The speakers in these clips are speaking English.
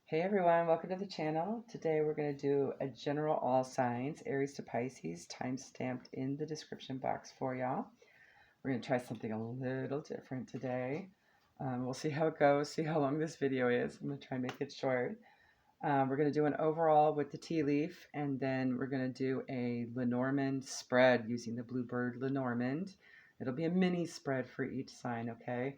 Hey everyone, welcome to the channel. Today we're going to do a general all signs, Aries to Pisces, time stamped in the description box for y'all. We're going to try something a little different today. We'll see how it goes, see how long this video is. I'm going to try and make it short. We're going to do an overall with the tea leaf, and then we're going to do a LENORMAND spread using the Bluebird LENORMAND. It'll be a mini spread for each sign, okay?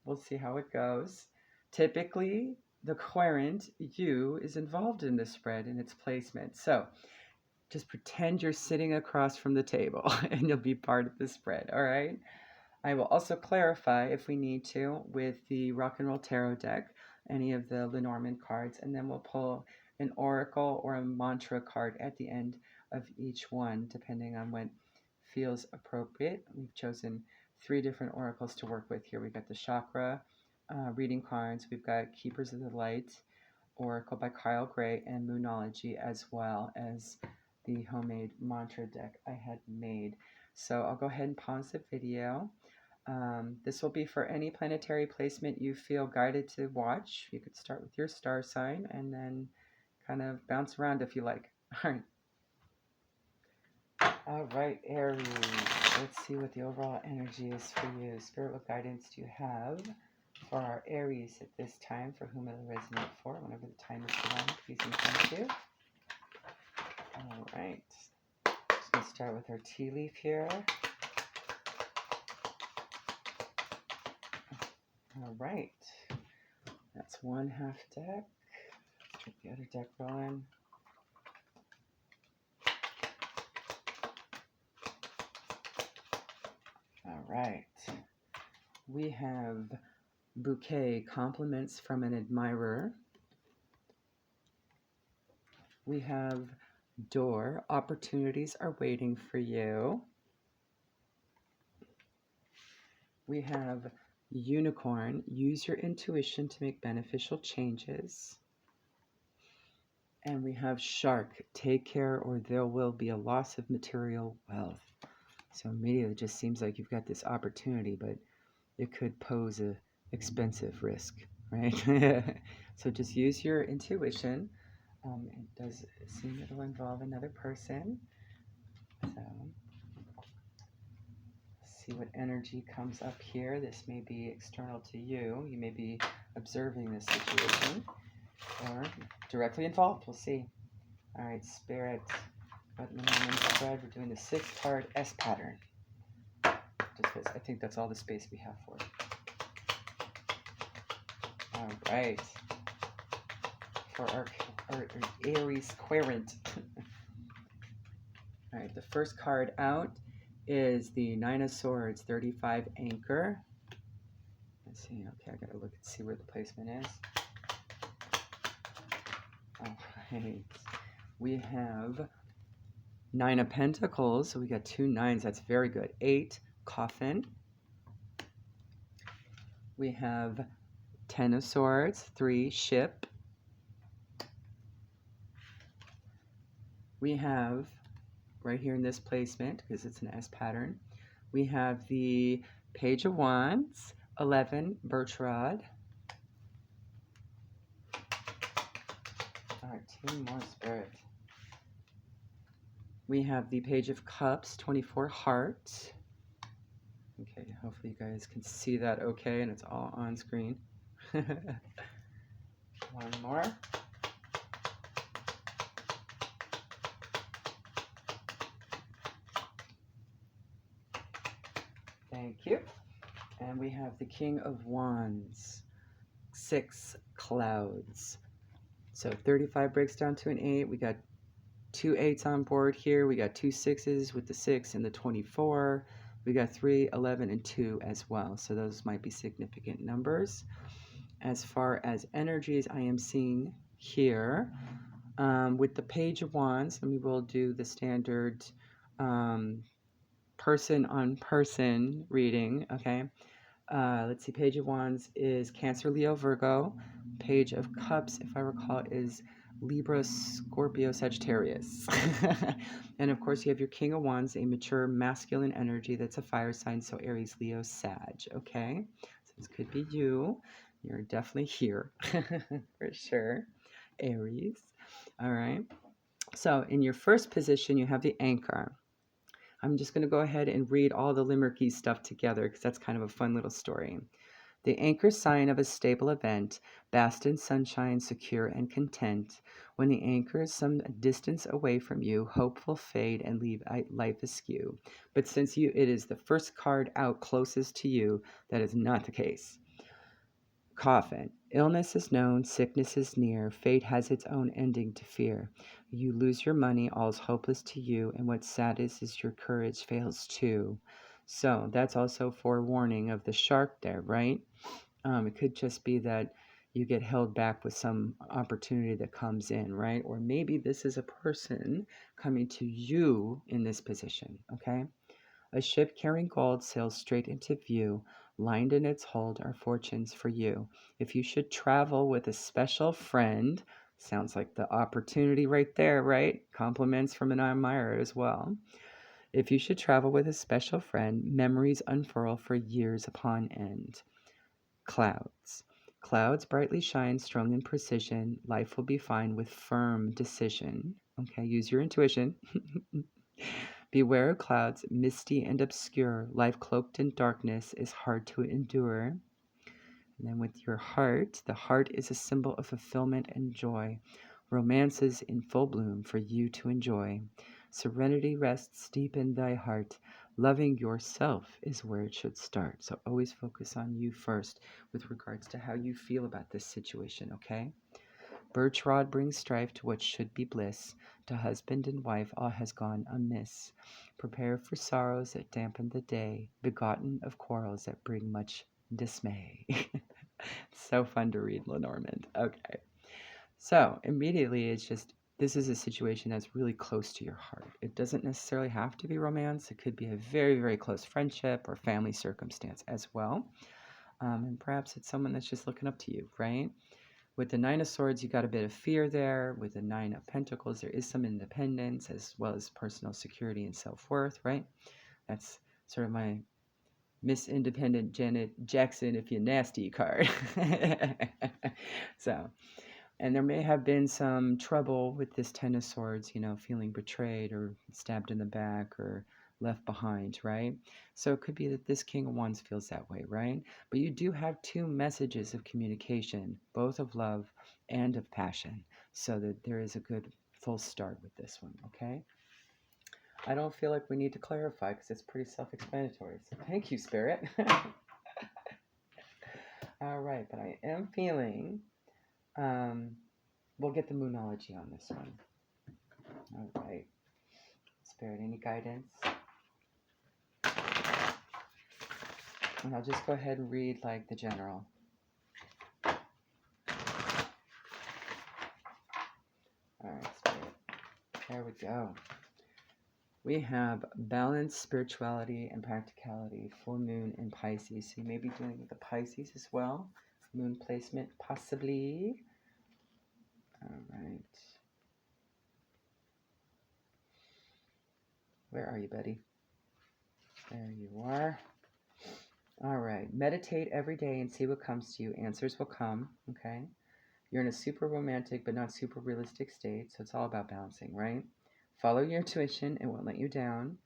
We'll see how it goes. Typically, the querent, you, is involved in the spread and its placement. So just pretend you're sitting across from the table and you'll be part of the spread, all right? I will also clarify, if we need to, with the Rock and Roll Tarot deck, any of the Lenormand cards, and then we'll pull an oracle or a mantra card at the end of each one, depending on what feels appropriate. We've chosen 3 different oracles to work with here. We've got the chakra reading cards, we've got Keepers of the Light, Oracle by Kyle Gray, and Moonology, as well as the homemade mantra deck I had made. So I'll go ahead and pause the video. This will be for any planetary placement you feel guided to watch. You could start with your star sign and then kind of bounce around if you like. All right, Aries. Let's see what the overall energy is for you. Spirit, what guidance do you have for our Aries at this time, for whom it'll resonate for, whenever the time is around, please and thank you. All right. Just going to start with our tea leaf here. All right. That's one half deck. Let's get the other deck rolling. All right. We have Bouquet, compliments from an admirer. We have Door, opportunities are waiting for you. We have Unicorn, use your intuition to make beneficial changes. And we have Shark, take care or there will be a loss of material wealth. So immediately it just seems like you've got this opportunity, but it could pose a expensive risk, right? So just use your intuition. It does seem it'll involve another person. So see what energy comes up here. This may be external to you. You may be observing this situation or directly involved. We'll see. All right, Spirit. But in the moment spread, we're doing the 6-card S pattern. Just because I think that's all the space we have for it. All right. For our Aries querent. All right, the first card out is the 9 of Swords, 35 anchor. Let's see. Okay, I gotta look and see where the placement is. All right. We have 9 of Pentacles, so we got 2 9s. That's very good. 8, coffin. We have 10 of Swords, 3, ship. We have, right here in this placement, because it's an S pattern, we have the Page of Wands, 11, birch rod. All right, 2 more, Spirit. We have the Page of Cups, 24, heart. Okay, hopefully you guys can see that okay, and it's all on screen. One more. Thank you. And we have the King of Wands, 6, clouds. So 35 breaks down to an 8. We got 2 8s on board here. We got 2 6s with the 6 and the 24. We got 3, 11, and 2 as well. So those might be significant numbers. As far as energies, I am seeing here with the Page of Wands, and we will do the standard person-on-person reading, okay? Let's see, Page of Wands is Cancer, Leo, Virgo. Page of Cups, if I recall, is Libra, Scorpio, Sagittarius. And of course, you have your King of Wands, a mature masculine energy that's a fire sign, so Aries, Leo, Sag, okay? So this could be you. You're definitely here for sure. Aries. All right. So in your first position, you have the anchor. I'm just going to go ahead and read all the limericky stuff together because that's kind of a fun little story. The anchor sign of a stable event, basked in sunshine, secure and content. When the anchor is some distance away from you, hope will fade and leave life askew. But since it is the first card out closest to you, that is not the case. Coffin. Illness is known, sickness is near, fate has its own ending to fear. You lose your money, all's hopeless to you, and what's saddest is your courage fails too. So that's also forewarning of the shark there, right? It could just be that you get held back with some opportunity that comes in, right? Or maybe this is a person coming to you in this position, okay? A ship carrying gold sails straight into view. Lined in its hold are fortunes for you. If you should travel with a special friend, sounds like the opportunity right there, right? Compliments from an admirer as well. If you should travel with a special friend, memories unfurl for years upon end. Clouds. Clouds brightly shine, strong in precision. Life will be fine with firm decision. Okay, use your intuition. Beware of clouds, misty and obscure. Life cloaked in darkness is hard to endure. And then with your heart, the heart is a symbol of fulfillment and joy. Romance is in full bloom for you to enjoy. Serenity rests deep in thy heart. Loving yourself is where it should start. So always focus on you first with regards to how you feel about this situation, okay? Birch rod brings strife to what should be bliss. To husband and wife all has gone amiss. Prepare for sorrows that dampen the day, begotten of quarrels that bring much dismay. So fun to read, Lenormand. Okay. So immediately it's just, this is a situation that's really close to your heart. It doesn't necessarily have to be romance. It could be a very, very close friendship or family circumstance as well. And perhaps it's someone that's just looking up to you, right? With the Nine of Swords, you got a bit of fear there. With the Nine of Pentacles, there is some independence as well as personal security and self-worth, right? That's sort of my Miss Independent Janet Jackson if you're nasty card. So, and there may have been some trouble with this Ten of Swords, feeling betrayed or stabbed in the back or left behind, right? So it could be that this King of Wands feels that way, right? But you do have two messages of communication, both of love and of passion, so that there is a good full start with this one, okay? I don't feel like we need to clarify because it's pretty self-explanatory. So thank you, Spirit. All right, but I am feeling we'll get the Moonology on this one. All right. Spirit, any guidance? And I'll just go ahead and read like the general. All right, Spirit. There we go. We have balance, spirituality, and practicality. Full moon in Pisces. So you may be dealing with the Pisces as well. Moon placement, possibly. All right. Where are you, buddy? There you are. All right. Meditate every day and see what comes to you. Answers will come. Okay. You're in a super romantic but not super realistic state, so it's all about balancing, right? Follow your intuition, it won't let you down.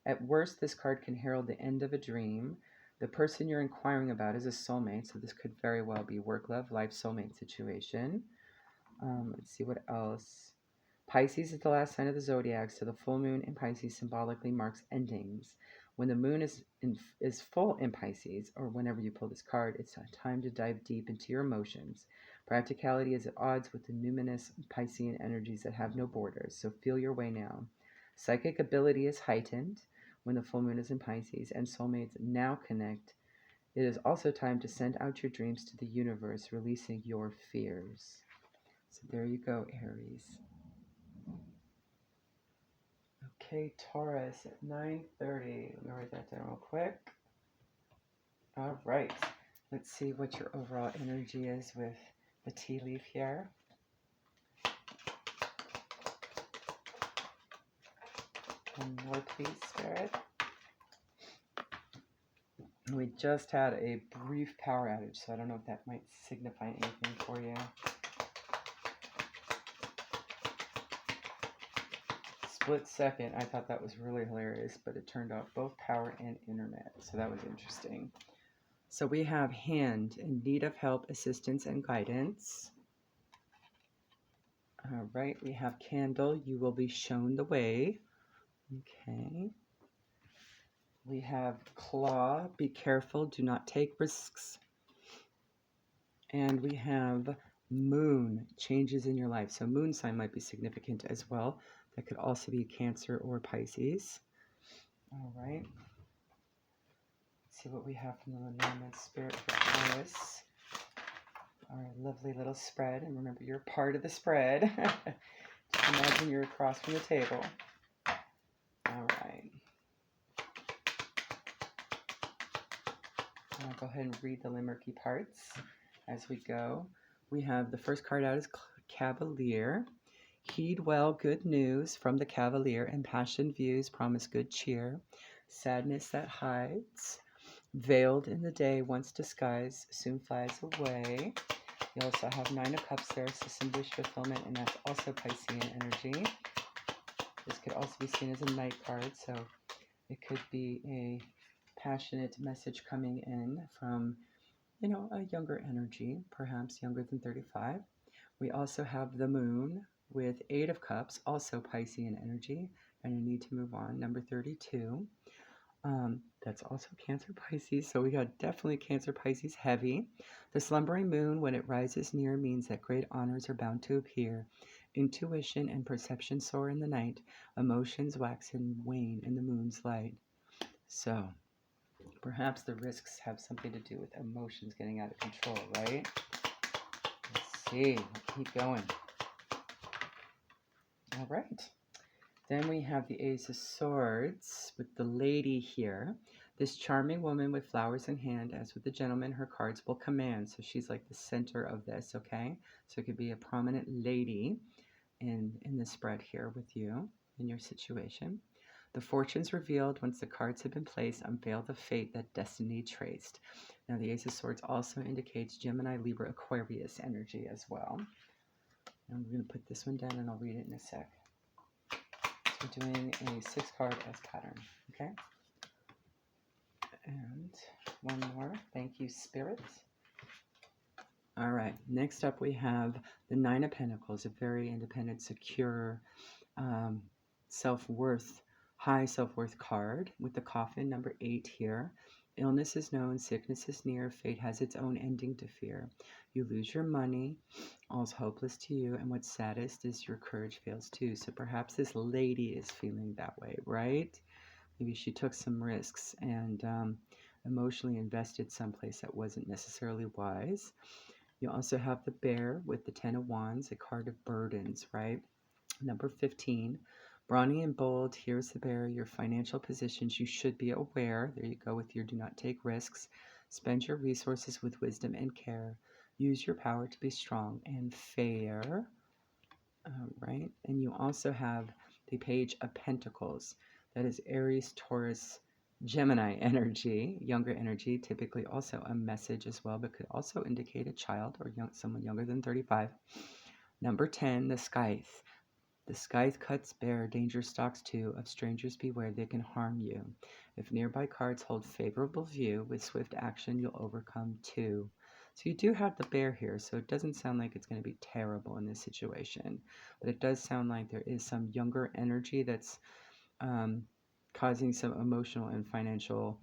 At worst, this card can herald the end of a dream. The person you're inquiring about is a soulmate, so this could very well be work, love, life, soulmate situation. Let's see what else. Pisces is the last sign of the zodiac, so the full moon in Pisces symbolically marks endings. When the moon is full in Pisces, or whenever you pull this card, it's a time to dive deep into your emotions. Practicality is at odds with the numinous Piscean energies that have no borders, so feel your way now. Psychic ability is heightened when the full moon is in Pisces, and soulmates now connect. It is also time to send out your dreams to the universe, releasing your fears. So there you go, Aries. Okay, Taurus at 9:30. Let me write that down real quick. All right. Let's see what your overall energy is with the tea leaf here. One more, please, Spirit. We just had a brief power outage, so I don't know if that might signify anything for you. Split second, I thought that was really hilarious, but it turned out both power and internet, so that was interesting. So we have hand, in need of help, assistance, and guidance. All right, we have candle, you will be shown the way. Okay. We have claw, be careful, do not take risks. And we have moon, changes in your life. So moon sign might be significant as well. That could also be Cancer or Pisces. All right. Let's see what we have from the Lenormand spirit for Taurus. Our lovely little spread. And remember, you're part of the spread. Just imagine you're across from the table. All right. I'll go ahead and read the limericky parts as we go. We have the first card out is Cavalier. Heed well good news from the Cavalier. Impassioned views promise good cheer. Sadness that hides, veiled in the day, once disguised, soon flies away. You also have Nine of Cups there, so some wish fulfillment, and that's also Piscean energy. This could also be seen as a Knight card, so it could be a passionate message coming in from, you know, a younger energy, perhaps younger than 35. We also have the Moon with Eight of Cups, also Piscean energy, and a need to move on, number 32. That's also Cancer Pisces, so we got definitely Cancer Pisces heavy. The slumbering moon, when it rises near, means that great honors are bound to appear. Intuition and perception soar in the night. Emotions wax and wane in the moon's light. So perhaps the risks have something to do with emotions getting out of control, right? Let's see. Keep going. All right. Then we have the Ace of Swords with the lady here. This charming woman with flowers in hand, as with the gentleman, her cards will command. So she's like the center of this, okay? So it could be a prominent lady in the spread here with you in your situation. The fortunes revealed once the cards have been placed unveil the fate that destiny traced. Now the Ace of Swords also indicates Gemini, Libra, Aquarius energy as well. I'm going to put this one down and I'll read it in a sec. We're doing a 6-card S pattern, okay? And one more. Thank you, Spirit. All right, next up we have the Nine of Pentacles, a very independent, secure, self-worth, high self-worth card with the coffin, number 8 here. Illness is known, sickness is near, fate has its own ending to fear. You lose your money, all's hopeless to you, and what's saddest is your courage fails too. So perhaps this lady is feeling that way, right? Maybe she took some risks and emotionally invested someplace that wasn't necessarily wise. You also have the Bear with the 10 of Wands, a card of burdens, right? Number 15. Brawny and bold, here's the Bear, your financial positions, you should be aware. There you go with your do not take risks. Spend your resources with wisdom and care. Use your power to be strong and fair. Right? And you also have the Page of Pentacles. That is Aries, Taurus, Gemini energy, younger energy, typically also a message as well, but could also indicate a child or someone younger than 35. Number 10, the Scythe. The scythe cuts bare, danger stalks too, of strangers beware, they can harm you. If nearby cards hold favorable view, with swift action you'll overcome too. So you do have the Bear here, so it doesn't sound like it's going to be terrible in this situation. But it does sound like there is some younger energy that's causing some emotional and financial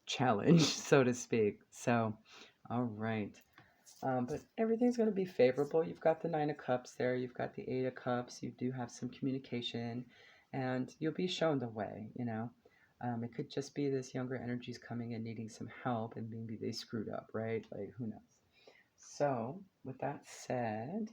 challenge, so to speak. So, all right. But everything's going to be favorable. You've got the Nine of Cups there. You've got the Eight of Cups. You do have some communication, and you'll be shown the way, you know. It could just be this younger energy's coming and needing some help, and maybe they screwed up, right? Like, who knows? So, with that said,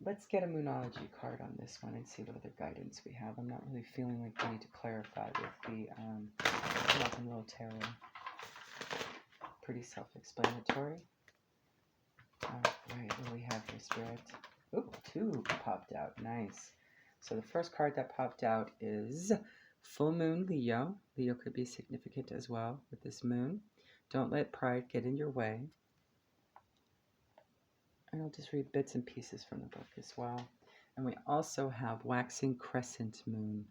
let's get a Moonology card on this one and see what other guidance we have. I'm not really feeling like we need to clarify with the Rock and Roll Tarot. Pretty self-explanatory. All right, what do we have here, Spirit? Ooh, 2 popped out. Nice. So the first card that popped out is Full moon Leo. Leo could be significant as well with this moon. Don't let pride get in your way. And I'll just read bits and pieces from the book as well. And we also have waxing crescent moon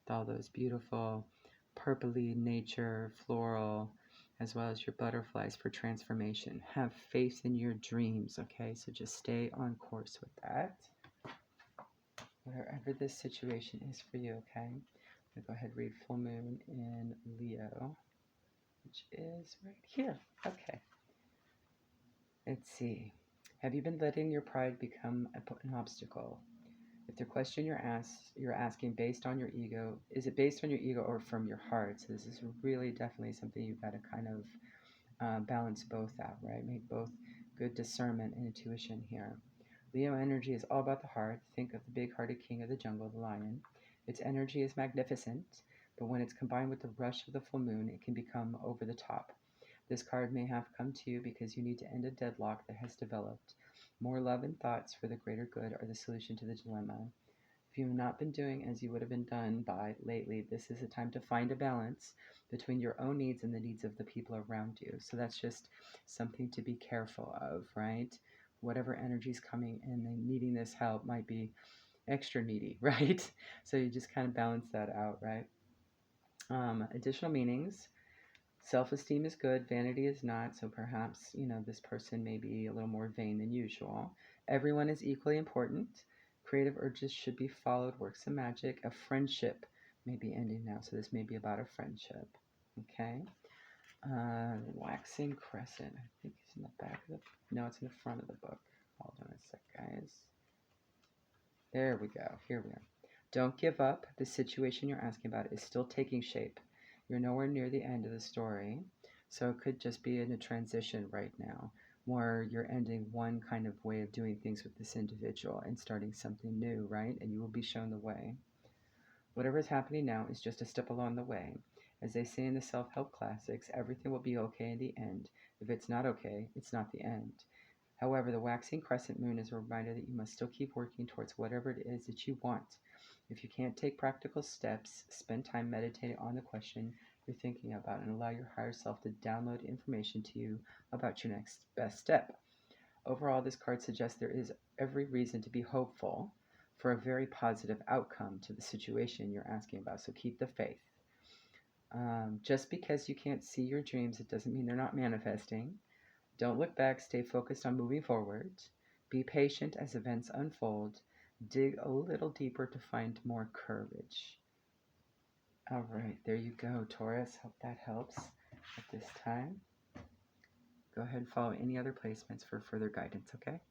with all those beautiful purpley nature, floral, as well as your butterflies for transformation. Have faith in your dreams, okay? So just stay on course with that. Whatever this situation is for you, okay? I'm going to go ahead and read full moon in Leo, which is right here. Okay. Let's see. Have you been letting your pride become an obstacle? If the question you're asking based on your ego, is it based on your ego or from your heart? So this is really definitely something you've got to kind of balance both out, right? Make both good discernment and intuition here. Leo energy is all about the heart. Think of the big-hearted king of the jungle, the lion. Its energy is magnificent, but when it's combined with the rush of the full moon, it can become over the top. This card may have come to you because you need to end a deadlock that has developed. More love and thoughts for the greater good are the solution to the dilemma. If you have not been doing as you would have been done by lately, this is a time to find a balance between your own needs and the needs of the people around you. So that's just something to be careful of, right? Whatever energy is coming in and needing this help might be extra needy, right? So you just kind of balance that out, right? Additional meanings. Self-esteem is good, vanity is not, so perhaps, this person may be a little more vain than usual. Everyone is equally important. Creative urges should be followed, works of magic. A friendship may be ending now, so this may be about a friendship, okay? Waxing crescent, I think it's in the back of the, no, it's in the front of the book. Hold on a sec, guys. There we go, here we are. Don't give up. The situation you're asking about is still taking shape. You're nowhere near the end of the story, so it could just be in a transition right now, where you're ending one kind of way of doing things with this individual and starting something new, right? And you will be shown the way. Whatever is happening now is just a step along the way. As they say in the self-help classics, everything will be okay in the end. If it's not okay, it's not the end. However, the waxing crescent moon is a reminder that you must still keep working towards whatever it is that you want. If you can't take practical steps, spend time meditating on the question you're thinking about and allow your higher self to download information to you about your next best step. Overall, this card suggests there is every reason to be hopeful for a very positive outcome to the situation you're asking about, so keep the faith. Just because you can't see your dreams, it doesn't mean they're not manifesting. Don't look back, stay focused on moving forward. Be patient as events unfold. Dig a little deeper to find more courage. All right, there you go, Taurus. Hope that helps at this time. Go ahead and follow any other placements for further guidance, okay?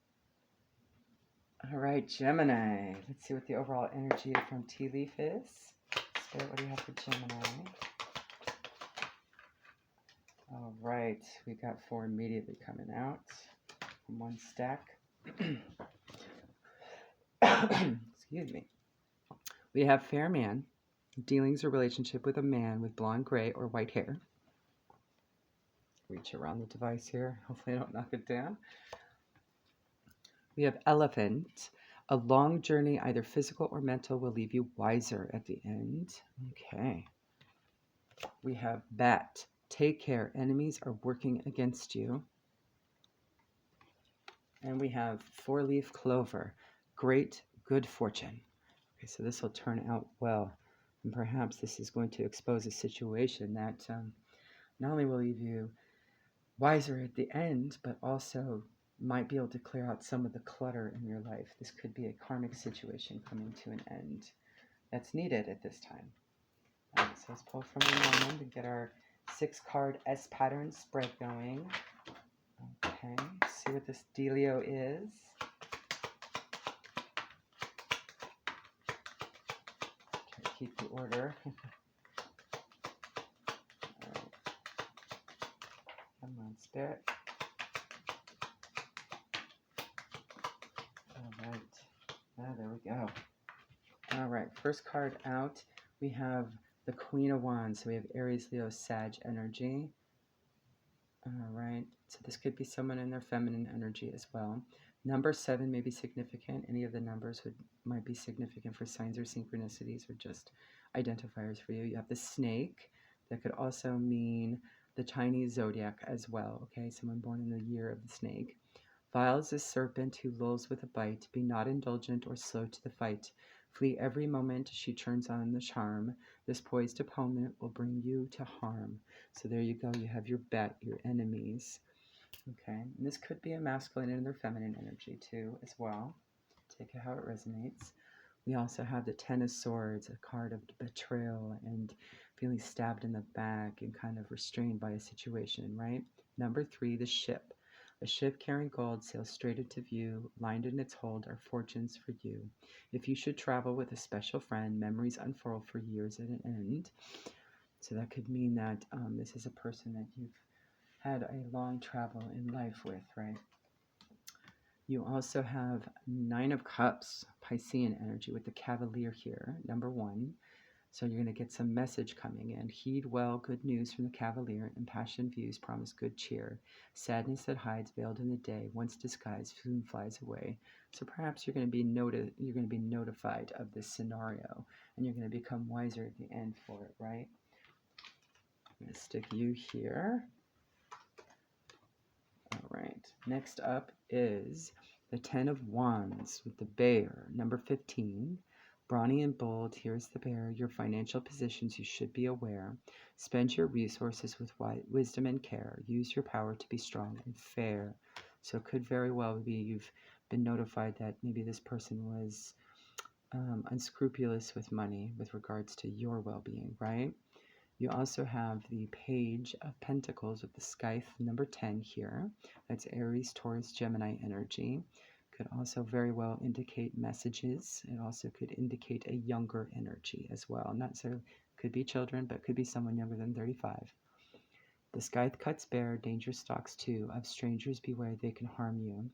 All right, Gemini. Let's see what the overall energy from Tea Leaf is. Spirit, what do you have for Gemini? All right, we got 4 immediately coming out from one stack. Excuse me. We have fair man, dealings or relationship with a man with blonde, gray, or white hair. Reach around the device here. Hopefully I don't knock it down. We have elephant. A long journey, either physical or mental, will leave you wiser at the end. Okay. We have bat. Take care. Enemies are working against you. And we have 4-leaf clover. Great good fortune. Okay, so this will turn out well. And perhaps this is going to expose a situation that not only will leave you wiser at the end, but also might be able to clear out some of the clutter in your life. This could be a karmic situation coming to an end that's needed at this time. All right, so let's pull from LENORMAND and get our 6-card S pattern spread going. Okay, see what this dealio is. Try to keep the order. All right. Come on, Spirit. All right. There we go. All right, first card out, we have the Queen of Wands. So we have Aries, Leo, Sag energy. All right, so this could be someone in their feminine energy as well. Number 7 may be significant. Any of the numbers might be significant for signs or synchronicities or just identifiers for you. You have the snake. That could also mean the Chinese zodiac as well, okay? Someone born in the year of the snake. Vile is a serpent who lulls with a bite. Be not indulgent or slow to the fight. Flee every moment she turns on the charm. This poised opponent will bring you to harm. So there you go. You have your bet, your enemies. Okay, and this could be a masculine and their feminine energy too, as well. Take it how it resonates. We also have the Ten of Swords, a card of betrayal and feeling stabbed in the back and kind of restrained by a situation, right? Number 3, the ship. A ship carrying gold sails straight into view. Lined in its hold are fortunes for you. If you should travel with a special friend, memories unfurl for years at an end. So that could mean that this is a person that you've had a long travel in life with, right? You also have 9 of Cups, Piscean energy with the Cavalier here, number 1. So you're going to get some message coming in. Heed well good news from the Cavalier. Impassioned views promise good cheer. Sadness that hides veiled in the day, once disguised, soon flies away. So perhaps you're going to be notified of this scenario, and you're going to become wiser at the end for it, right? I'm going to stick you here. All right. Next up is the 10 of Wands with the Bear, number 15. Brawny and bold, here's the bear. Your financial positions you should be aware. Spend your resources with wisdom and care. Use your power to be strong and fair. So it could very well be you've been notified that maybe this person was unscrupulous with money with regards to your well-being, right? You also have the Page of Pentacles with the Scythe, number 10 here. That's Aries, Taurus, Gemini energy. Could also very well indicate messages. It also could indicate a younger energy as well. Not necessarily, could be children, but could be someone younger than 35. The Scythe cuts bare, danger stalks too. Of strangers beware, they can harm you.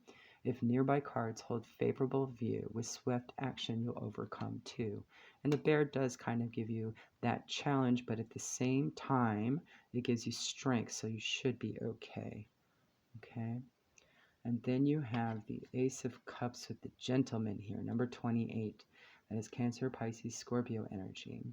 If nearby cards hold favorable view, with swift action you'll overcome too. And the bear does kind of give you that challenge, but at the same time, it gives you strength, so you should be okay. Okay? And then you have the Ace of Cups with the Gentleman here, number 28. That is Cancer, Pisces, Scorpio energy.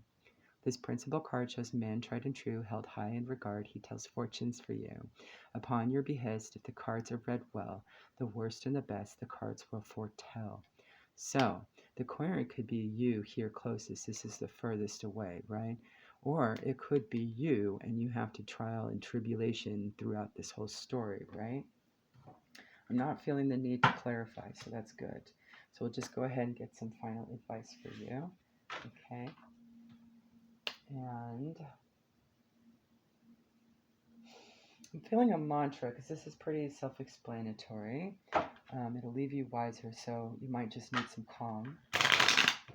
This principal card shows man tried and true, held high in regard. He tells fortunes for you. Upon your behest, if the cards are read well, the worst and the best, the cards will foretell. So, the querent could be you here closest. This is the furthest away, right? Or it could be you, and you have to trial and tribulation throughout this whole story, right? I'm not feeling the need to clarify, so that's good. So we'll just go ahead and get some final advice for you, okay? And I'm feeling a mantra because this is pretty self-explanatory. It'll leave you wiser, so you might just need some calm.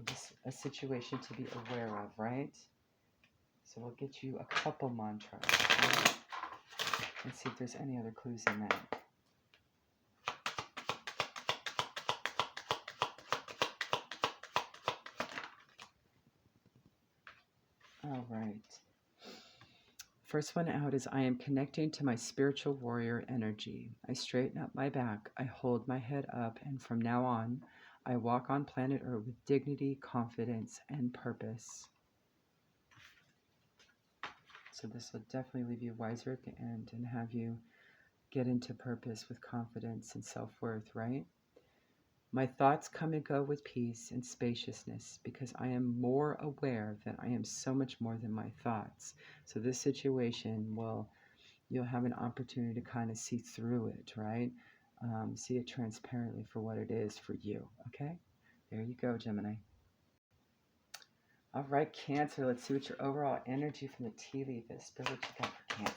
Just a situation to be aware of, right? So we'll get you a couple mantras, right? And see if there's any other clues in that. All right. First one out is I am connecting to my spiritual warrior energy. I straighten up my back, I hold my head up, and from now on, I walk on planet Earth with dignity, confidence, and purpose. So this will definitely leave you wiser at the end and have you get into purpose with confidence and self-worth, right? My thoughts come and go with peace and spaciousness because I am more aware that I am so much more than my thoughts. So this situation you'll have an opportunity to kind of see through it, right? See it transparently for what it is for you, okay? There you go, Gemini. All right, Cancer, let's see what your overall energy from the tea leaf is. Spirit, what you got for Cancer?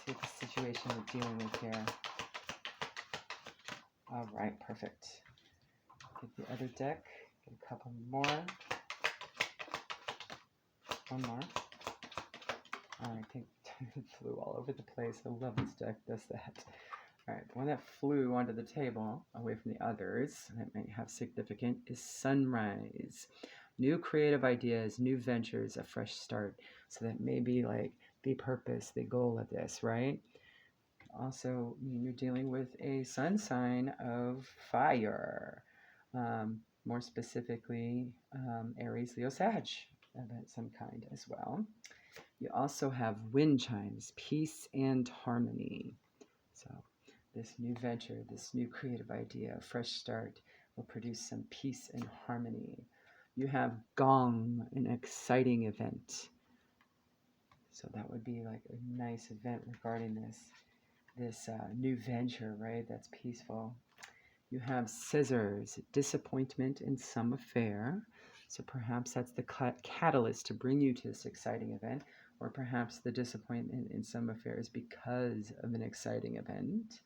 See what the situation we're dealing with here. All right, perfect. Get the other deck. Get a couple more. One more. I think it flew all over the place. I love this deck. Does that. All right, the one that flew onto the table away from the others, that may have significant, is Sunrise. New creative ideas, new ventures, a fresh start. So that may be like the purpose, the goal of this, right? Also, you're dealing with a sun sign of fire. More specifically, Aries, Leo, Sag. of some kind as well. You also have wind chimes, peace and harmony. So this new venture, this new creative idea, fresh start will produce some peace and harmony. You have gong, an exciting event. So that would be like a nice event regarding this new venture, right? That's peaceful. You have scissors, disappointment in some affair. So perhaps that's the catalyst to bring you to this exciting event, or perhaps the disappointment in some affair is because of an exciting event.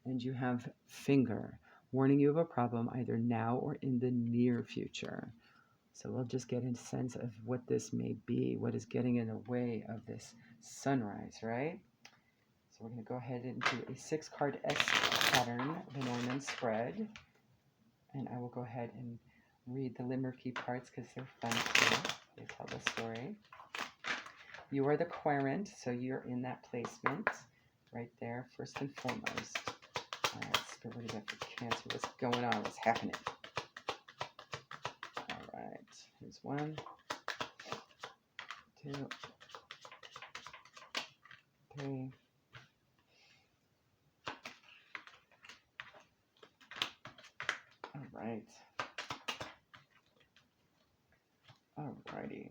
And you have finger, warning you of a problem either now or in the near future. So we'll just get a sense of what this may be, what is getting in the way of this sunrise, right? So we're going to go ahead and do a 6-card X pattern, Lenormand spread. And I will go ahead and read the limericky parts because they're fun too. They tell the story. You are the querent, so you're in that placement right there, first and foremost. All right, Spirit, what do you got for Cancer? What's going on? What's happening? All right, here's 1, 2, 3. All right. Alrighty.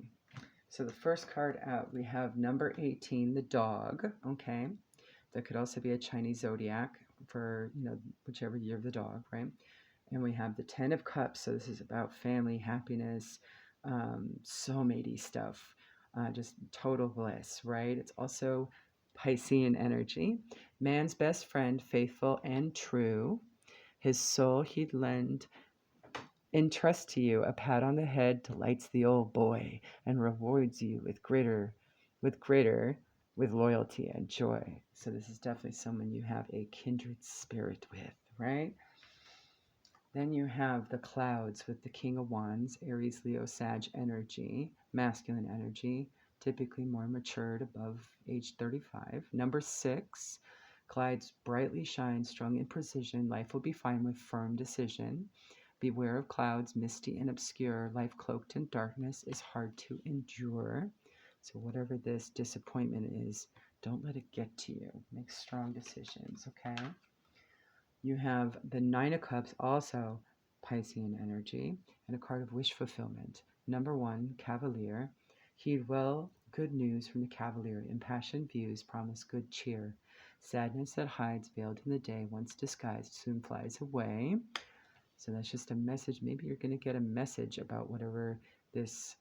So the first card out, we have number 18, the dog. Okay. That could also be a Chinese zodiac for, whichever year of the dog, right? And we have the 10 of Cups. So this is about family, happiness, soulmate-y stuff, just total bliss, right? It's also Piscean energy. Man's best friend, faithful and true. His soul he'd lend in trust to you. A pat on the head delights the old boy and rewards you with loyalty and joy. So this is definitely someone you have a kindred spirit with, right? Then you have the clouds with the King of Wands, Aries, Leo, Sag energy, masculine energy, typically more matured above age 35. Number 6, clouds brightly shine, strong in precision. Life will be fine with firm decision. Beware of clouds, misty and obscure. Life cloaked in darkness is hard to endure. So whatever this disappointment is, don't let it get to you. Make strong decisions, okay? You have the 9 of Cups, also Piscean energy, and a card of wish fulfillment. Number 1, Cavalier. Heed well good news from the Cavalier. Impassioned views promise good cheer. Sadness that hides, veiled in the day, once disguised, soon flies away. So that's just a message. Maybe you're going to get a message about whatever this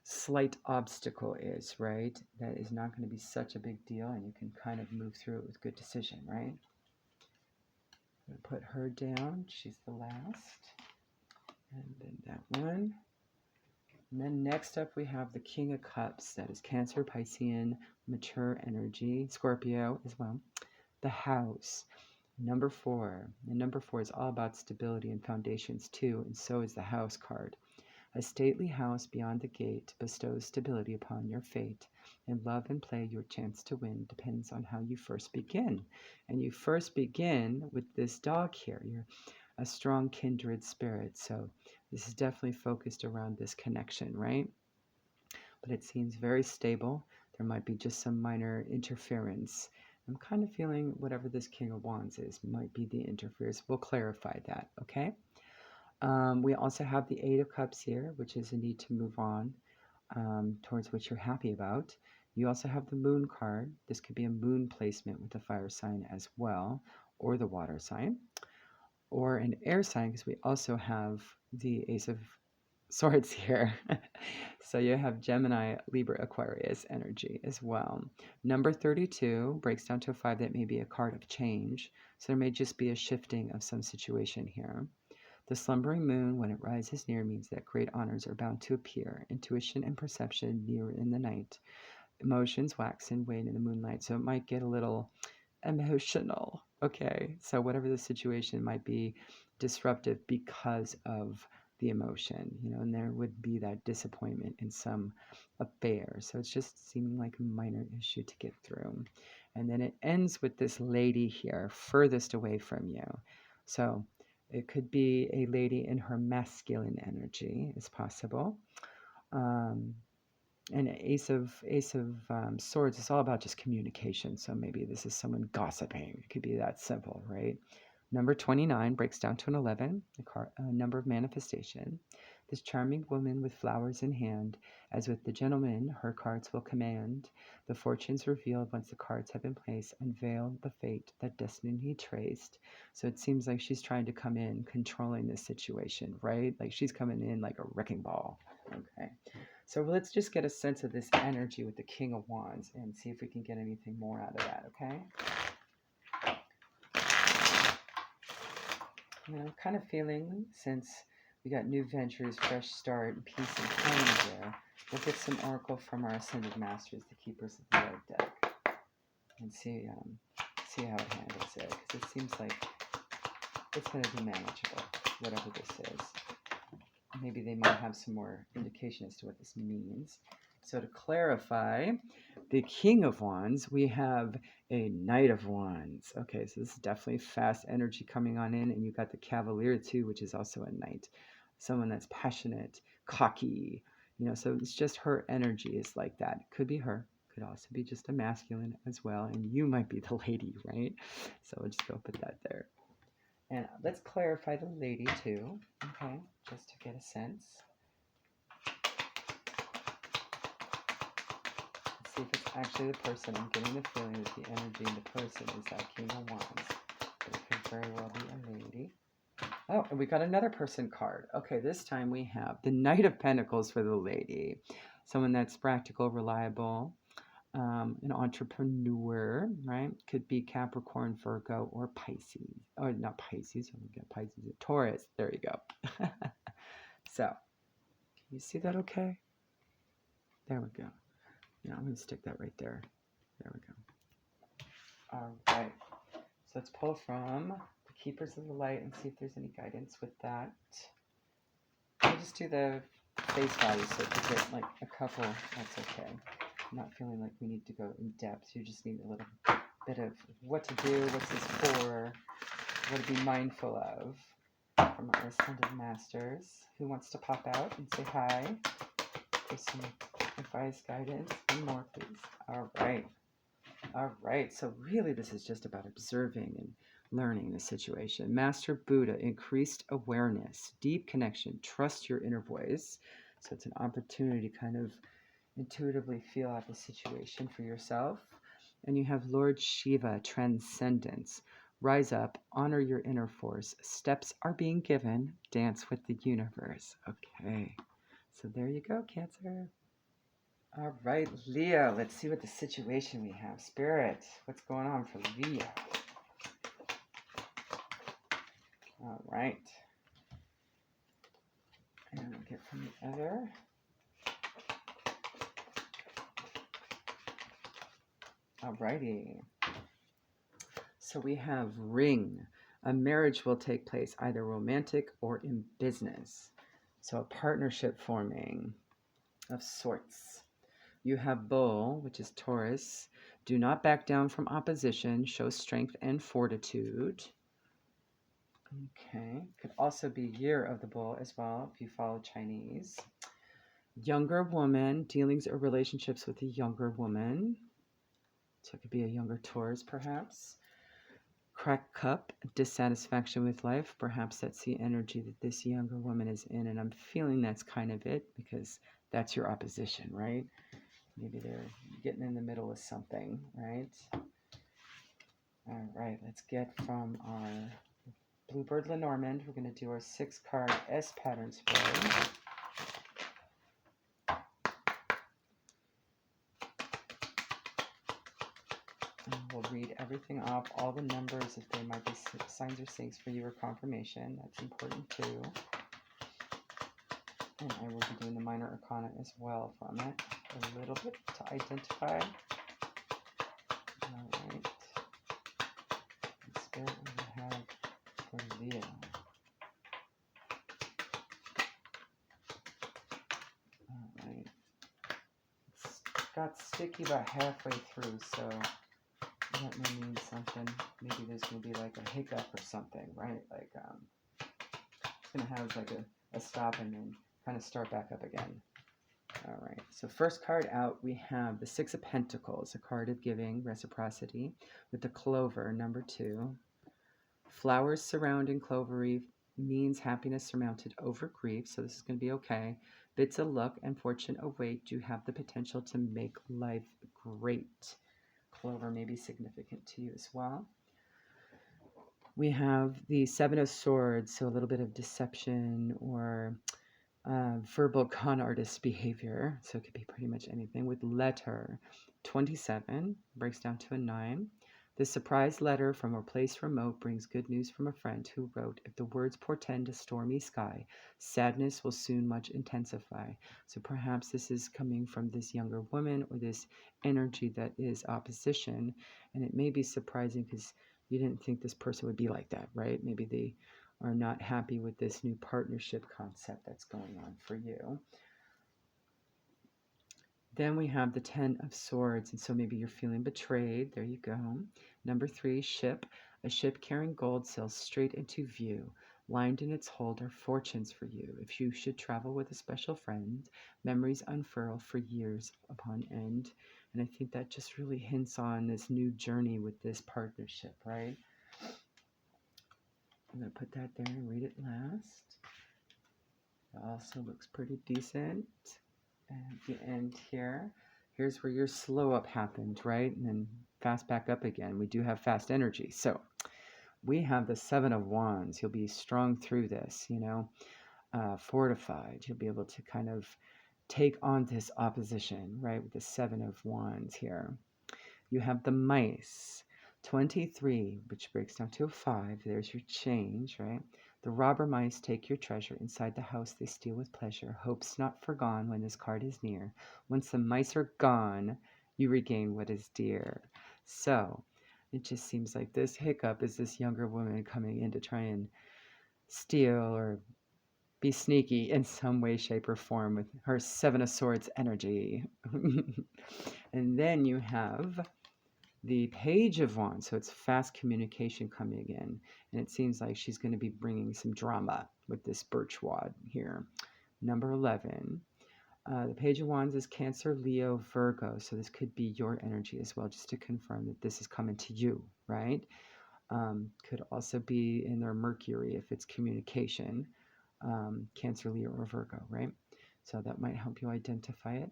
slight obstacle is, right? That is not going to be such a big deal, and you can kind of move through it with good decision, right? I'm going to put her down. She's the last. And then that one. And then next up we have the King of Cups. That is Cancer, Piscean, mature energy, Scorpio as well. The House. Number 4. And number 4 is all about stability and foundations too, and so is the House card. A stately house beyond the gate bestows stability upon your fate. In love and play, your chance to win depends on how you first begin. And you first begin with this dog here. You're a strong kindred spirit. So this is definitely focused around this connection, right? But it seems very stable. There might be just some minor interference. I'm kind of feeling whatever this King of Wands is might be the interference. We'll clarify that, okay? We also have the 8 of Cups here, which is a need to move on towards what you're happy about. You also have the Moon card. This could be a moon placement with the fire sign as well, or the water sign, or an air sign, because we also have the Ace of Swords here. So you have Gemini, Libra, Aquarius energy as well. Number 32 breaks down to a 5. That may be a card of change. So there may just be a shifting of some situation here. The slumbering moon, when it rises near, means that great honors are bound to appear. Intuition and perception near in the night. Emotions wax and wane in the moonlight, so it might get a little emotional. Okay, so whatever the situation might be disruptive because of the emotion, and there would be that disappointment in some affair. So it's just seeming like a minor issue to get through. And then it ends with this lady here, furthest away from you. So it could be a lady in her masculine energy is possible, And Ace of Swords is all about just communication. So maybe this is someone gossiping. It could be that simple, right? Number 29 breaks down to an 11, a number of manifestation. This charming woman with flowers in hand, as with the gentleman, her cards will command. The fortunes revealed once the cards have been placed, unveil the fate that destiny traced. So it seems like she's trying to come in controlling this situation, right? Like she's coming in like a wrecking ball. Okay. So let's just get a sense of this energy with the King of Wands and see if we can get anything more out of that, okay? And I'm kind of feeling, since we got new ventures, fresh start, and peace and harmony there, we'll get some oracle from our Ascended Masters, the Keepers of the Light deck, and see how it handles it, because it seems like it's going to be manageable, whatever this is. Maybe they might have some more indication as to what this means. So to clarify, the King of Wands, we have a Knight of Wands. Okay, so this is definitely fast energy coming on in, and you've got the Cavalier too, which is also a Knight. Someone that's passionate, cocky, so it's just her energy is like that. It could be her, could also be just a masculine as well, and you might be the lady, right? So we'll just go put that there. And let's clarify the lady too, okay, just to get a sense. Let's see if it's actually the person. I'm getting the feeling that the energy in the person is that King of Wands. But it could very well be a lady. Oh, and we got another person card. Okay, this time we have the Knight of Pentacles for the lady. Someone that's practical, reliable, an entrepreneur, right? Could be Capricorn, Virgo, or Pisces. Or not Pisces. I'm going to get Pisces. Taurus. There you go. So, can you see that okay? There we go. Yeah, I'm going to stick that right there. There we go. All right. So let's pull from the Keepers of the Light and see if there's any guidance with that. I'll just do the face value, so if you get like a couple, that's okay. I'm not feeling like we need to go in depth. You just need a little bit of what to do, what's this for, what to be mindful of from our Ascended Masters. Who wants to pop out and say hi? For some advice, guidance, and more, please. All right. All right. So really, this is just about observing and learning the situation. Master Buddha, increased awareness, deep connection, trust your inner voice. So it's an opportunity to kind of intuitively feel out the situation for yourself. And you have Lord Shiva, transcendence. Rise up, honor your inner force. Steps are being given. Dance with the universe. Okay. So there you go, Cancer. All right, Leo. Let's see what the situation we have. Spirit, what's going on for Leo? All right. And we'll get from the other. Alrighty. So we have ring. A marriage will take place either romantic or in business. So a partnership forming of sorts. You have bull, which is Taurus. Do not back down from opposition. Show strength and fortitude. Okay. Could also be year of the bull as well if you follow Chinese. Younger woman. Dealings or relationships with a younger woman. So it could be a younger Taurus, perhaps. Cracked cup, dissatisfaction with life. Perhaps that's the energy that this younger woman is in, and I'm feeling that's kind of it because that's your opposition, right? Maybe they're getting in the middle of something, right? All right, let's get from our Bluebird Lenormand. We're going to do our 6-card S pattern spread. And we'll read everything off, all the numbers, if there might be signs or syncs for you or confirmation. That's important too. And I will be doing the minor arcana as well from it, a little bit to identify. All right. And Spirit, we have for Leo. All right. It's got sticky about halfway through, so that may mean something. Maybe there's going to be like a hiccup or something, right? Like, it's going to have like a stop and then kind of start back up again. All right, so first card out, we have the Six of Pentacles, a card of giving, reciprocity, with the clover, number 2. Flowers surrounding clover means happiness surmounted over grief, so this is going to be okay. Bits of luck and fortune await. You have the potential to make life great. Clover may be significant to you as well. We have the Seven of Swords, so a little bit of deception or verbal con artist behavior. So it could be pretty much anything. With letter 27, breaks down to a 9. This surprise letter from a place remote brings good news from a friend who wrote, if the words portend a stormy sky, sadness will soon much intensify. So perhaps this is coming from this younger woman or this energy that is opposition. And it may be surprising because you didn't think this person would be like that, right? Maybe they are not happy with this new partnership concept that's going on for you. Then we have the Ten of Swords, and so maybe you're feeling betrayed. There you go. Number 3, ship. A ship carrying gold sails straight into view. Lined in its hold are fortunes for you. If you should travel with a special friend, memories unfurl for years upon end. And I think that just really hints on this new journey with this partnership, right? I'm going to put that there and read it last. It also looks pretty decent. And at the end here, here's where your slow up happened, right? And then fast back up again. We do have fast energy. So we have the Seven of Wands. You'll be strong through this, fortified. You'll be able to kind of take on this opposition, right? With the Seven of Wands here. You have the Mice. 23, which breaks down to a 5. There's your change, right? The robber mice take your treasure. Inside the house they steal with pleasure. Hopes not forgone when this card is near. Once the mice are gone, you regain what is dear. So it just seems like this hiccup is this younger woman coming in to try and steal or be sneaky in some way, shape, or form with her Seven of Swords energy. And then you have the Page of Wands, so it's fast communication coming in, and it seems like she's going to be bringing some drama with this birch wad here. Number 11, the Page of Wands is Cancer, Leo, Virgo, so this could be your energy as well, just to confirm that this is coming to you, right? Could also be in their Mercury if it's communication, Cancer, Leo, or Virgo, right? So that might help you identify it.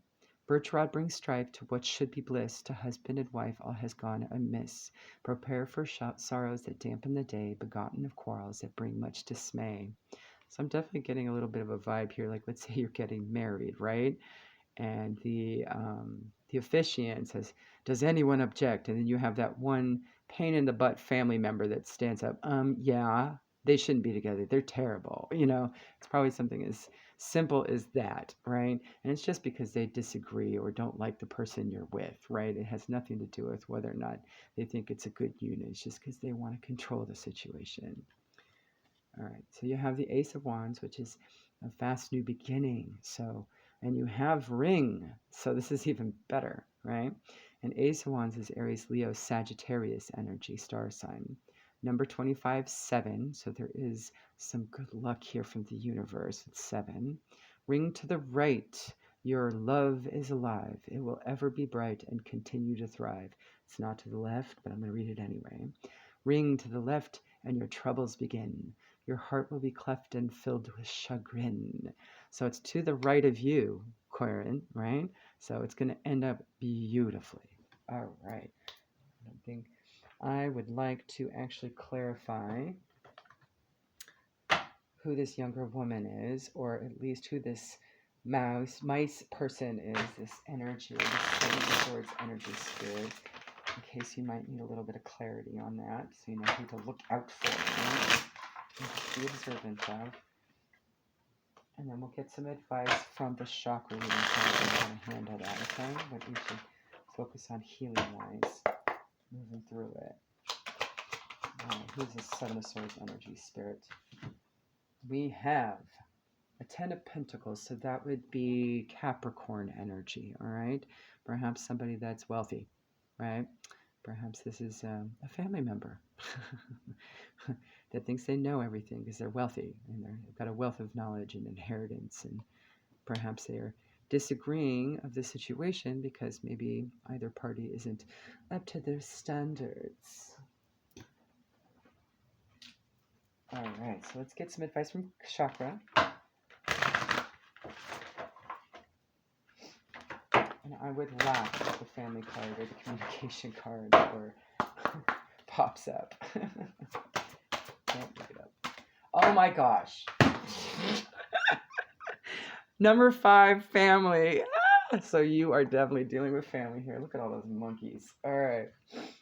Birch rod brings strife to what should be bliss. To husband and wife all has gone amiss. Prepare for sorrows that dampen the day, begotten of quarrels that bring much dismay. So I'm definitely getting a little bit of a vibe here. Like, let's say you're getting married, right? And the officiant says, does anyone object? And then you have that one pain in the butt family member that stands up. Yeah, they shouldn't be together. They're terrible. It's probably something as simple as that, right? And it's just because they disagree or don't like the person you're with, right? It has nothing to do with whether or not they think it's a good union. It's just because they want to control the situation. All right, so you have the Ace of Wands, which is a fast new beginning. And you have Ring, so this is even better, right? And Ace of Wands is Aries, Leo, Sagittarius energy, star sign. Number 25, 7, so there is some good luck here from the universe with 7. Ring to the right, your love is alive. It will ever be bright and continue to thrive. It's not to the left, but I'm going to read it anyway. Ring to the left, and your troubles begin. Your heart will be cleft and filled with chagrin. So it's to the right of you, Corin, right? So it's going to end up beautifully. All right. I think I would like to actually clarify who this younger woman is, or at least who this mice person is, this energy, this Seven of Swords energy spirit, in case you might need a little bit of clarity on that, so you know who to look out for, right? Just be observant of. And then we'll get some advice from the chakra reading, how to handle that, okay? What we should focus on healing-wise, moving through it. Who's the Seven of Swords energy spirit? We have a Ten of Pentacles, so that would be Capricorn energy, all right? Perhaps somebody that's wealthy, right? Perhaps this is a family member that thinks they know everything because they're wealthy and they've got a wealth of knowledge and inheritance, and perhaps they're disagreeing of the situation because maybe either party isn't up to their standards. All right, so let's get some advice from Chakra. And I would laugh if the family card or the communication card or pops up. Can't pick it up. Oh my gosh. Number 5, family. So you are definitely dealing with family here. Look at all those monkeys. All right.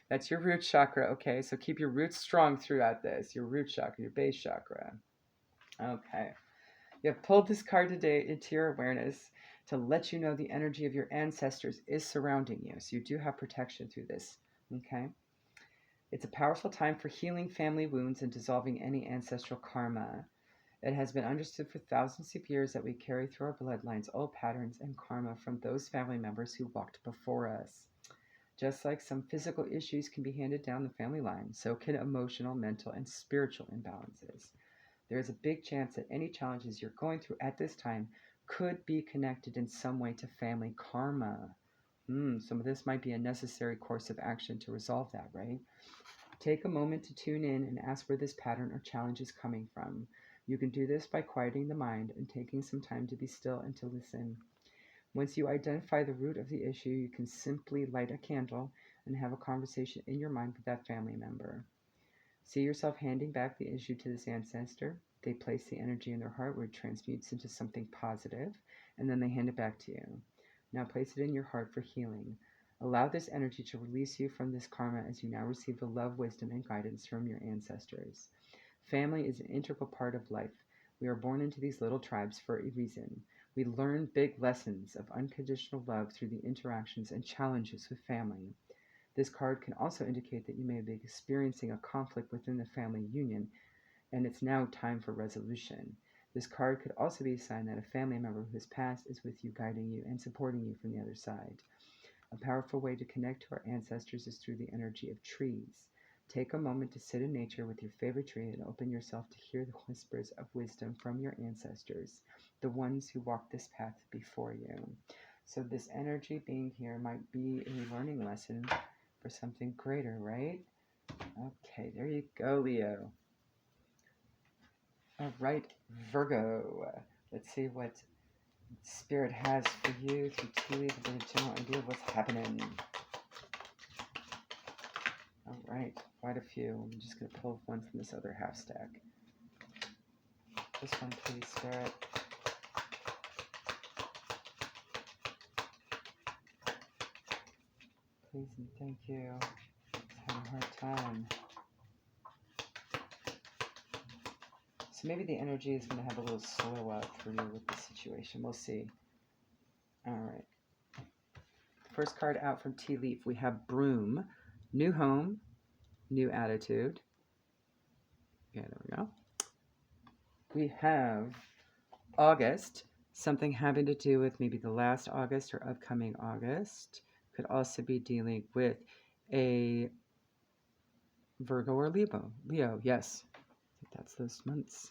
That's your root chakra. Okay, so keep your roots strong throughout this. Your root chakra, your base chakra. Okay. You have pulled this card today into your awareness to let you know the energy of your ancestors is surrounding you. So you do have protection through this. Okay. It's a powerful time for healing family wounds and dissolving any ancestral karma. It has been understood for thousands of years that we carry through our bloodlines old patterns and karma from those family members who walked before us. Just like some physical issues can be handed down the family line, so can emotional, mental, and spiritual imbalances. There is a big chance that any challenges you're going through at this time could be connected in some way to family karma. Some of this might be a necessary course of action to resolve that, right? Take a moment to tune in and ask where this pattern or challenge is coming from. You can do this by quieting the mind and taking some time to be still and to listen. Once you identify the root of the issue, you can simply light a candle and have a conversation in your mind with that family member. See yourself handing back the issue to this ancestor. They place the energy in their heart where it transmutes into something positive, and then they hand it back to you. Now place it in your heart for healing. Allow this energy to release you from this karma as you now receive the love, wisdom, and guidance from your ancestors. Family is an integral part of life. We are born into these little tribes for a reason. We learn big lessons of unconditional love through the interactions and challenges with family. This card can also indicate that you may be experiencing a conflict within the family union, and it's now time for resolution. This card could also be a sign that a family member who has passed is with you, guiding you, and supporting you from the other side. A powerful way to connect to our ancestors is through the energy of trees. Take a moment to sit in nature with your favorite tree and open yourself to hear the whispers of wisdom from your ancestors, the ones who walked this path before you. So this energy being here might be a learning lesson for something greater, right? Okay, there you go, Leo. All right, Virgo. Let's see what Spirit has for you through tea leaf to get a general idea of what's happening. All right, quite a few. I'm just going to pull one from this other half stack. This one, please, Spirit. Please and thank you. I'm having a hard time. So maybe the energy is going to have a little slow up for you with this situation. We'll see. All right. First card out from Tea Leaf, we have Broom. New home, new attitude. Yeah, there we go. We have August, something having to do with maybe the last August or upcoming August. Could also be dealing with a Virgo or Leo. Leo, yes. I think that's those months.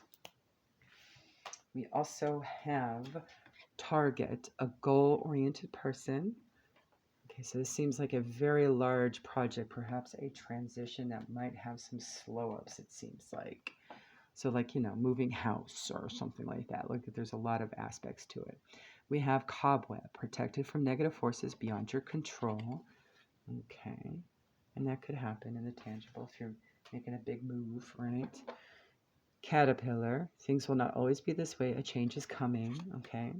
We also have Target, a goal-oriented person. Okay, so this seems like a very large project, perhaps a transition that might have some slow-ups, it seems like. So like, moving house or something like that. Look, there's a lot of aspects to it. We have Cobweb, protected from negative forces beyond your control. Okay, and that could happen in the tangible if you're making a big move, right? Caterpillar, things will not always be this way. A change is coming, okay?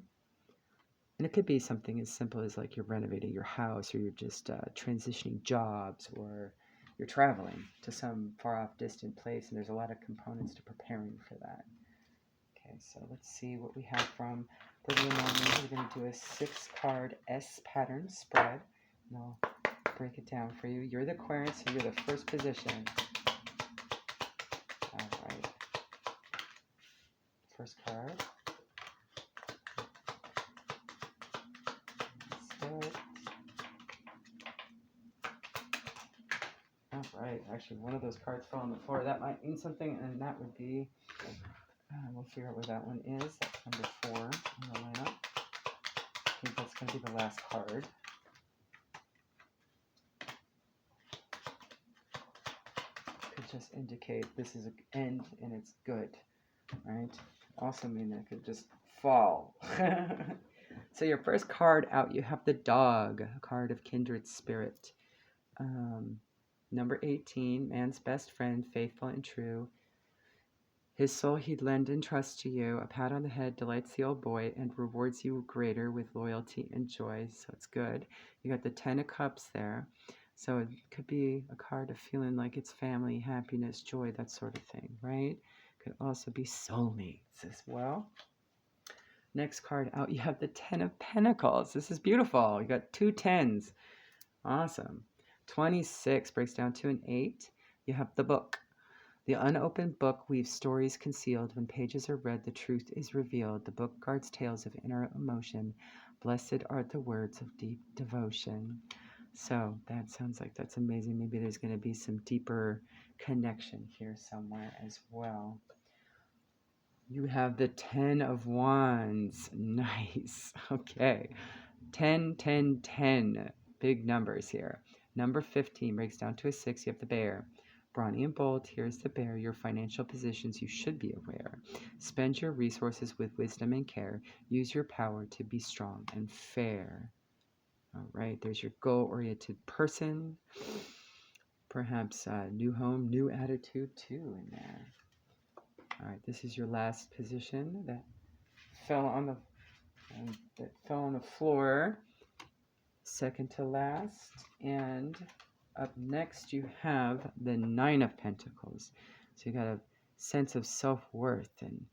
And it could be something as simple as like you're renovating your house, or you're just transitioning jobs, or you're traveling to some far off distant place, and there's a lot of components to preparing for that. Okay, so let's see what we have from the LENORMAND. We're going to do a 6-card S pattern spread, and I'll break it down for you. You're the Aquarius, so you're the first position. All right. First card. Alright, actually one of those cards fell on the floor. That might mean something, and that would be, we'll figure out where that one is. That's number 4 in the lineup. think that's going to be the last card. Could just indicate this is an end and it's good, right? Also mean it could just fall. So your first card out, you have the dog, a card of kindred spirit. Number 18, man's best friend, faithful and true. His soul he'd lend and trust to you. A pat on the head delights the old boy and rewards you greater with loyalty and joy. So it's good. You got the 10 of Cups there. So it could be a card of feeling like it's family, happiness, joy, that sort of thing, right? Could also be soulmates as well. Next card out, you have the 10 of Pentacles. This is beautiful. You got 2 10s. Awesome. 26 breaks down to an 8. You have the book. The unopened book weaves stories concealed. When pages are read, the truth is revealed. The book guards tales of inner emotion. Blessed are the words of deep devotion. So that sounds like that's amazing. Maybe there's going to be some deeper connection here somewhere as well. You have the 10 of Wands. Nice. Okay. 10, 10, 10. Big numbers here. Number 15 breaks down to a 6. You have the bear. Brawny and bold, here's the bear. Your financial positions you should be aware. Spend your resources with wisdom and care. Use your power to be strong and fair. All right, there's your goal-oriented person. Perhaps a new home, new attitude too in there. All right, this is your last position that fell on the floor. Second to last, and up next you have the 9 of Pentacles. So you got a sense of self-worth and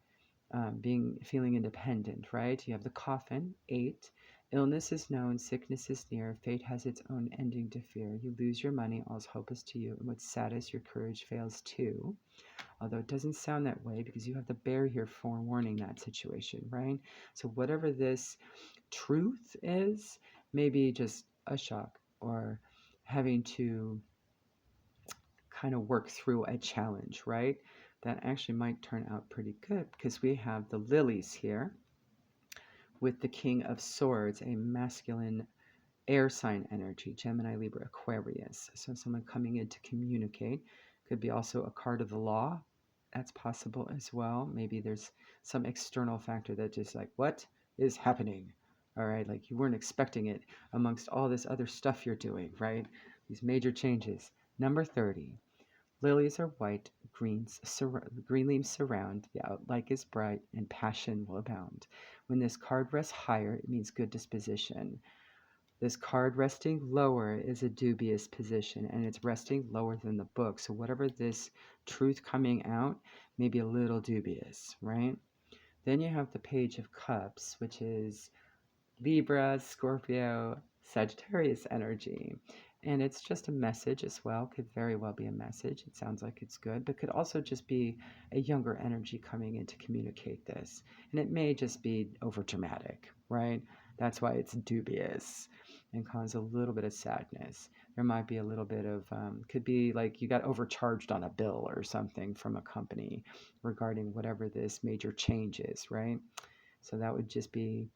feeling independent, right? You have the Coffin, 8. Illness is known, sickness is near, fate has its own ending to fear. You lose your money, all's hopeless to you, and what's saddest, your courage fails too. Although it doesn't sound that way because you have the bear here forewarning that situation, right? So whatever this truth is, maybe just a shock or having to kind of work through a challenge, right? That actually might turn out pretty good because we have the lilies here with the King of Swords, a masculine air sign energy, Gemini, Libra, Aquarius. So someone coming in to communicate. Could be also a card of the law. That's possible as well. Maybe there's some external factor that just like, what is happening? All right, like you weren't expecting it amongst all this other stuff you're doing, right? These major changes. Number 30. Lilies are white, green leaves surround, the outlook is bright, and passion will abound. When this card rests higher, it means good disposition. This card resting lower is a dubious position, and it's resting lower than the book. So whatever this truth coming out may be a little dubious, right? Then you have the Page of Cups, which is Libra, Scorpio, Sagittarius energy. And it's just a message as well. Could very well be a message. It sounds like it's good, but could also just be a younger energy coming in to communicate this. And it may just be over dramatic, right? That's why it's dubious and cause a little bit of sadness. There might be a little bit of, could be like you got overcharged on a bill or something from a company regarding whatever this major change is, right? So that would just be,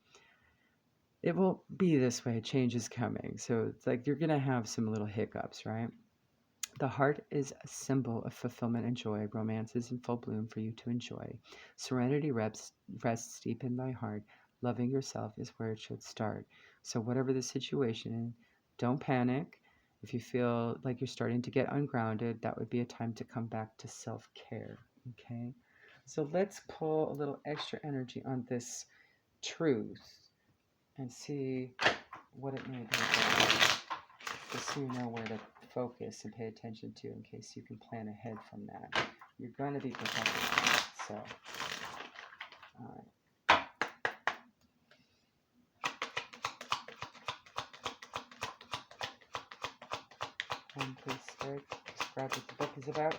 it won't be this way. Change is coming. So it's like you're going to have some little hiccups, right? The heart is a symbol of fulfillment and joy. Romance is in full bloom for you to enjoy. Serenity rests deep in thy heart. Loving yourself is where it should start. So whatever the situation, don't panic. If you feel like you're starting to get ungrounded, that would be a time to come back to self-care, okay? So let's pull a little extra energy on this truth and see what it may be about, just so you know where to focus and pay attention to in case you can plan ahead from that. You're going to be protected. So, all right. And please describe what the book is about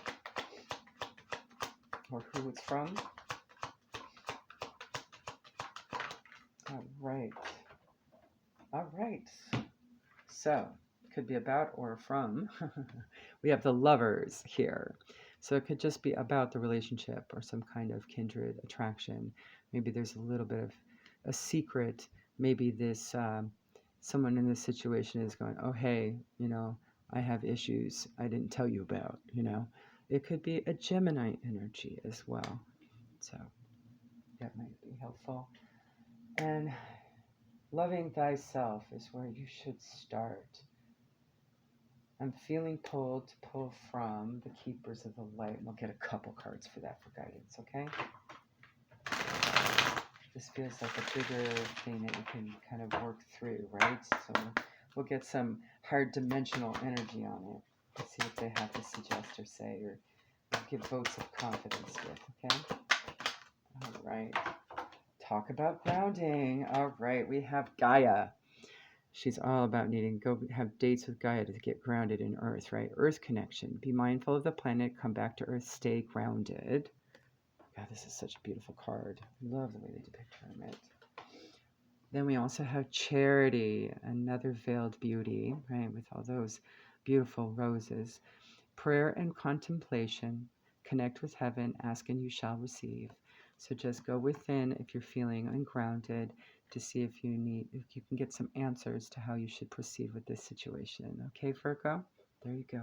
or who it's from. All right. All right. So, could be about or from. We have the Lovers here. So it could just be about the relationship or some kind of kindred attraction. Maybe there's a little bit of a secret maybe this someone in this situation is going, oh, hey, I have issues I didn't tell you about, It could be a Gemini energy as well. So that might be helpful. And loving thyself is where you should start. I'm feeling pulled to pull from the Keepers of the Light. And we'll get a couple cards for that for guidance, okay? This feels like a bigger thing that you can kind of work through, right? So we'll get some hard dimensional energy on it. Let's see what they have to suggest or say, or give votes of confidence with, okay? All right. Talk about grounding. All right, we have Gaia. She's all about needing to go have dates with Gaia to get grounded in Earth, right? Earth connection. Be mindful of the planet. Come back to Earth. Stay grounded. God, this is such a beautiful card. Love the way they depict hermit. Then we also have Charity, another veiled beauty, right? With all those beautiful roses. Prayer and contemplation. Connect with heaven. Ask and you shall receive. So just go within if you're feeling ungrounded to see if you can get some answers to how you should proceed with this situation. Okay, Virgo? There you go.